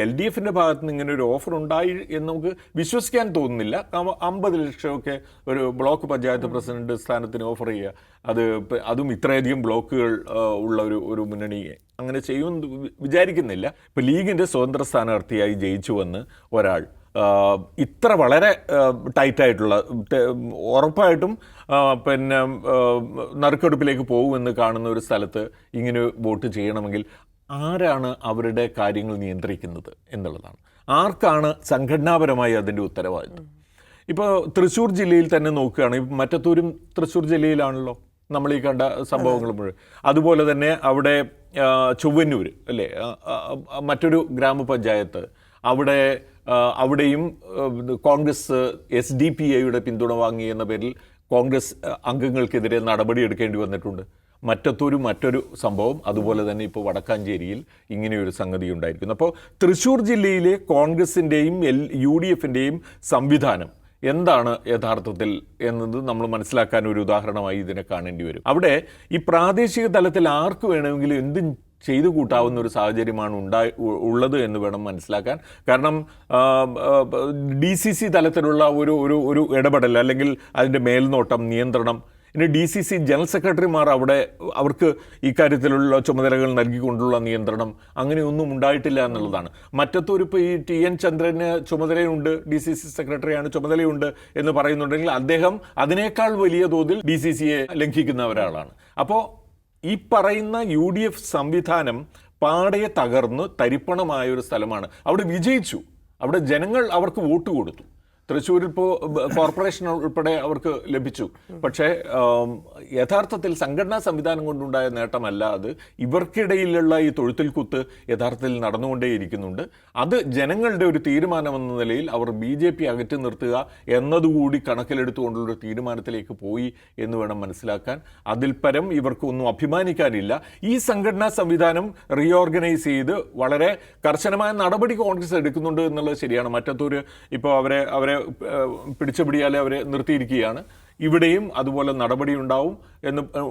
LDFിൻ്റെ ഭാഗത്ത് നിന്ന് ഇങ്ങനെ ഒരു ഓഫർ ഉണ്ടായി എന്ന് നമുക്ക് വിശ്വസിക്കാൻ തോന്നുന്നില്ല. 50 ലക്ഷമൊക്കെ ഒരു ബ്ലോക്ക് പഞ്ചായത്ത് പ്രസിഡന്റ് സ്ഥാനത്തിന് ഓഫർ ചെയ്യുക, അതും ഇത്രയധികം ബ്ലോക്കുകൾ ഉള്ള ഒരു മുന്നണിയെ അങ്ങനെ ചെയ്യുമെന്ന് വിചാരിക്കുന്നില്ല. ഇപ്പോൾ ലീഗിൻ്റെ സ്വതന്ത്ര സ്ഥാനാർത്ഥിയായി ജയിച്ചു വന്ന് ഒരാൾ ഇത്ര വളരെ ടൈറ്റായിട്ടുള്ള ഉറപ്പായിട്ടും നറുക്കെടുപ്പിലേക്ക് പോകുമെന്ന് കാണുന്ന ഒരു സ്ഥലത്ത് ഇങ്ങനെ വോട്ട് ചെയ്യണമെങ്കിൽ ആരാണ് അവരുടെ കാര്യങ്ങൾ നിയന്ത്രിക്കുന്നത് എന്നുള്ളതാണ്. ആർക്കാണ് സംഘടനാപരമായി അതിൻ്റെ ഉത്തരവാദിത്വം? ഇപ്പോൾ തൃശ്ശൂർ ജില്ലയിൽ തന്നെ നോക്കുകയാണെങ്കിൽ മറ്റത്തൂരും തൃശ്ശൂർ ജില്ലയിലാണല്ലോ നമ്മൾ ഈ കണ്ട സംഭവങ്ങൾ മുഴുവൻ. അതുപോലെ തന്നെ അവിടെ ചൊവ്വന്നൂർ അല്ലേ, മറ്റൊരു ഗ്രാമപഞ്ചായത്ത്, അവിടെയും കോൺഗ്രസ് SDPIയുടെ പിന്തുണ വാങ്ങി എന്ന പേരിൽ കോൺഗ്രസ് അംഗങ്ങൾക്കെതിരെ നടപടി എടുക്കേണ്ടി വന്നിട്ടുണ്ട്. മറ്റത്തൂരും മറ്റൊരു സംഭവം. അതുപോലെ തന്നെ ഇപ്പോൾ വടക്കാഞ്ചേരിയിൽ ഇങ്ങനെയൊരു സംഗതി ഉണ്ടായിരിക്കുന്നു. അപ്പോൾ തൃശ്ശൂർ ജില്ലയിലെ കോൺഗ്രസിൻ്റെയും UDFിൻ്റെയും സംവിധാനം എന്താണ് യഥാർത്ഥത്തിൽ എന്നത് നമ്മൾ മനസ്സിലാക്കാൻ ഒരു ഉദാഹരണമായി ഇതിനെ കാണേണ്ടി വരും. അവിടെ ഈ പ്രാദേശിക തലത്തിൽ ആർക്ക് വേണമെങ്കിലും എന്തും ചെയ്തു കൂട്ടാവുന്ന ഒരു സാഹചര്യമാണ് ഉള്ളത് എന്ന് വേണം മനസ്സിലാക്കാൻ. കാരണം DCC തലത്തിലുള്ള ഒരു ഇടപെടൽ അല്ലെങ്കിൽ അതിൻ്റെ മേൽനോട്ടം, നിയന്ത്രണം, ഇനി DCC ജനറൽ സെക്രട്ടറിമാർ അവർക്ക് ഇക്കാര്യത്തിലുള്ള ചുമതലകൾ നൽകിക്കൊണ്ടുള്ള നിയന്ത്രണം അങ്ങനെയൊന്നും ഉണ്ടായിട്ടില്ല എന്നുള്ളതാണ്. മറ്റത്തൂർ ഇപ്പോൾ ഈ TN ചന്ദ്രന് ചുമതലയുണ്ട്, DCC സെക്രട്ടറിയാണ്, ചുമതലയുണ്ട് എന്ന് പറയുന്നുണ്ടെങ്കിൽ അദ്ദേഹം അതിനേക്കാൾ വലിയ തോതിൽ DCCയെ ലംഘിക്കുന്ന ഒരാളാണ്. അപ്പോൾ ഈ പറയുന്ന UDF സംവിധാനം പാടെ തകർന്ന് തരിപ്പണമായ ഒരു സ്ഥലമാണ്. അവിടെ വിജയിച്ചു, അവിടെ ജനങ്ങൾ അവർക്ക് വോട്ട് കൊടുത്തു. തൃശ്ശൂരിൽ ഇപ്പോൾ കോർപ്പറേഷൻ ഉൾപ്പെടെ അവർക്ക് ലഭിച്ചു. പക്ഷേ യഥാർത്ഥത്തിൽ സംഘടനാ സംവിധാനം കൊണ്ടുണ്ടായ നേട്ടമല്ല അത്. ഇവർക്കിടയിലുള്ള ഈ തൊഴുത്തിൽ കുത്ത് യഥാർത്ഥത്തിൽ നടന്നുകൊണ്ടേയിരിക്കുന്നുണ്ട്. അത് ജനങ്ങളുടെ ഒരു തീരുമാനമെന്ന നിലയിൽ അവർ BJP അകറ്റി നിർത്തുക എന്നതുകൂടി കണക്കിലെടുത്തുകൊണ്ടുള്ളൊരു തീരുമാനത്തിലേക്ക് പോയി എന്ന് വേണം മനസ്സിലാക്കാൻ. അതിൽ പരം ഇവർക്കൊന്നും അഭിമാനിക്കാനില്ല. ഈ സംഘടനാ സംവിധാനം റീഓർഗനൈസ് ചെയ്ത് വളരെ കർശനമായ നടപടി കോൺഗ്രസ് എടുക്കുന്നുണ്ട് എന്നുള്ളത് ശരിയാണ്. മറ്റത്തൂർ ഇപ്പോൾ അവരെ പിടിച്ചുപിടിയാലെ അവരെ നിർത്തിയിരിക്കുകയാണ്. ഇവിടെയും അതുപോലെ നടപടി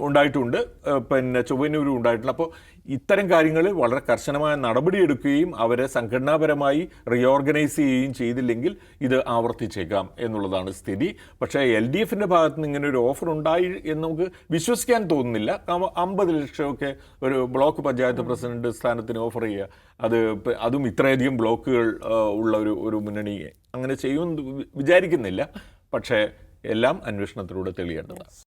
ഉണ്ടായിട്ടുണ്ട്, ചൊവ്വന്നൂരും ഉണ്ടായിട്ടുണ്ട്. അപ്പോൾ ഇത്തരം കാര്യങ്ങളിൽ വളരെ കർശനമായ നടപടി എടുക്കുകയും അവരെ സംഘടനാപരമായി റീഓർഗനൈസ് ചെയ്യുകയും ചെയ്തില്ലെങ്കിൽ ഇത് ആവർത്തിച്ചേക്കാം എന്നുള്ളതാണ് സ്ഥിതി. പക്ഷേ LDFിൻ്റെ ഭാഗത്ത് നിന്ന് ഇങ്ങനെ ഒരു ഓഫർ ഉണ്ടായി എന്ന് നമുക്ക് വിശ്വസിക്കാൻ തോന്നുന്നില്ല. 50 ലക്ഷമൊക്കെ ഒരു ബ്ലോക്ക് പഞ്ചായത്ത് പ്രസിഡന്റ് സ്ഥാനത്തിന് ഓഫർ ചെയ്യുക, അതും ഇത്രയധികം ബ്ലോക്കുകൾ ഉള്ള ഒരു മുന്നണിയെ അങ്ങനെ ചെയ്യുമെന്ന് വിചാരിക്കുന്നില്ല. പക്ഷേ എല്ലാം അന്വേഷണത്തിലൂടെ തെളിയേണ്ടതാണ്.